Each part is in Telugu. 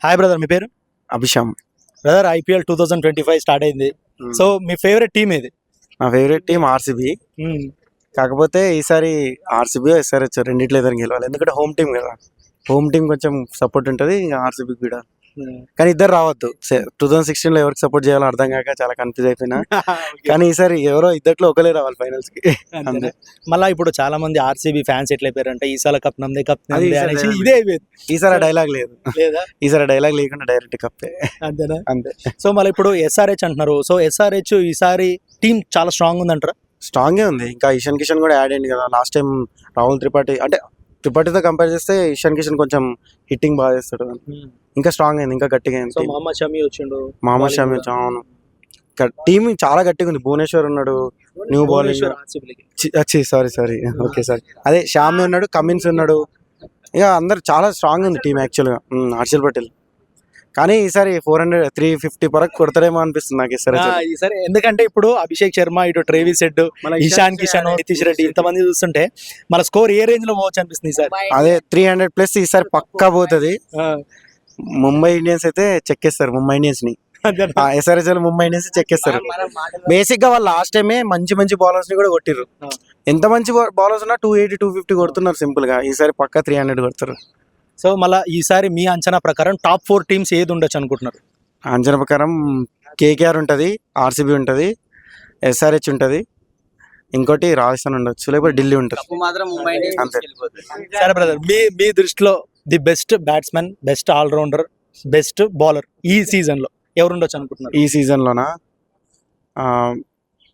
హాయ్ బ్రదర్, మీ పేరు? అభిషామ్. బ్రదర్, ఐపీఎల్ 2025 స్టార్ట్ అయింది. సో మీ ఫేవరెట్ టీం ఏది? నా ఫేవరెట్ టీం ఆర్సీబీ. కాకపోతే ఈసారి ఆర్సీబీ ఎస్ఆర్హెచ్ రెండిట్లో ఎదురు గెలవాలి, ఎందుకంటే హోమ్ టీం కదా. హోమ్ టీం కొంచెం సపోర్ట్ ఉంటుంది, ఇంకా ఆర్సీబీకి కూడా. కానీ ఇద్దరు రావద్దు. 2016 ఎవరికి సపోర్ట్ చేయాలో అర్థం కాక చాలా కన్ఫ్యూజ్ అయిపోయినా. కానీ ఈసారి ఎవరో ఇద్దట్లో ఒకరే రావాలి ఫైనల్స్ కి. అంతే. మళ్ళీ ఇప్పుడు చాలా మంది ఆర్సీబీ ఫ్యాన్స్ ఎట్లయిపోయారంటే ఈసారి కప్ నమ్దే కప్ అది నమ్దే అనేసి ఇదే అయిపోయింది. ఈసారి డైలాగ్ లేదు, లేదా? ఈసారి డైలాగ్ లేకుండా డైరెక్ట్ కప్పే. అంతేనా? అంతే. సో మళ్ళీ ఇప్పుడు ఎస్ఆర్హెచ్ అంటున్నారు. సో ఎస్ఆర్హెచ్ ఈసారి టీం చాలా స్ట్రాంగ్ ఉందంటారా? స్ట్రాంగే ఉంది. ఇంకా ఇషాన్ కిషన్ కూడా యాడ్ అయింది కదా. లాస్ట్ టైం రాహుల్ త్రిపాఠి, అంటే త్రిపాఠితో కంపేర్ చేస్తే ఇషాన్ కిషన్ కొంచెం హిట్టింగ్ బాగా చేస్తాడు. ఇంకా స్ట్రాంగ్ అయింది, ఇంకా గట్టిగా సో అయింది. మహమ్మద్ షమి వచ్చిండు. మహమ్మద్ షమి అవును. టీం చాలా గట్టిగా ఉంది. భువనేశ్వర్ ఉన్నాడు, new bowling. Sorry okay sorry, అదే షామి ఉన్నాడు, కమిన్స్ ఉన్నాడు. ఇక అందరు చాలా స్ట్రాంగ్ ఉంది టీం యాక్చువల్గా. హర్షల్ పటేల్. కానీ ఈసారి 350 వరకు కొడతారేమో అనిపిస్తుంది నాకు ఈసారి. ఎందుకంటే ఇప్పుడు అభిషేక్ శర్మ, ఇటు ట్రేవిస్ హెడ్, ఇషాన్ కిషన్, నితీష్ రెడ్డి ఇంతమంది చూస్తుంటే మన స్కోర్ ఏ రేంజ్ లో పోవచ్చు అనిపిస్తుంది ఈసారి. అదే 300+ ఈసారి పక్కా పోతుంది. ముంబై ఇండియన్స్ అయితే చెక్కేస్తారు ముంబై ఇండియన్స్ ని. ఎస్ఆర్హెచ్ ముంబై ఇండియన్స్ చెక్కేస్తారు. బేసిక్ గా వాళ్ళు లాస్ట్ టైమే మంచి బౌలర్స్ ని కూడా కొట్టిర్రు. ఎంత మంచి బౌలర్స్ ఉన్నా 280, 250 కొడుతున్నారు సింపుల్ గా. ఈసారి పక్కా 300 కొడతారు. సో మళ్ళీ ఈసారి మీ అంచనా ప్రకారం టాప్ 4 టీమ్స్ ఏది ఉండొచ్చు అనుకుంటున్నారు? అంచనా ప్రకారం కేకేఆర్ ఉంటుంది, ఆర్సీబీ ఉంటుంది, ఎస్ఆర్హెచ్ ఉంటుంది, ఇంకోటి రాజస్థాన్ ఉండొచ్చు, లేకపోతే ఢిల్లీ ఉంటుంది. అంతే. సరే బ్రదర్, మీ దృష్టిలో the best batsmen, best allrounder, best bowler ఈ సీజన్ లో ఎవరు ఉండొచ్చు అనుకుంటున్నారు? ఈ సీజన్ లోనా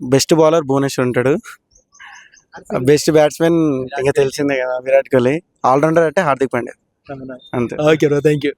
బెస్ట్ బౌలర్ భువనేశ్వర్ ఉంటాడు. బెస్ట్ బ్యాట్స్మెన్ ఇంకా తెలిసిందే కదా, విరాట్ కోహ్లీ. ఆల్రౌండర్ అంటే హార్దిక్ పాండ్యా. అంతే. Okay bro, thank you.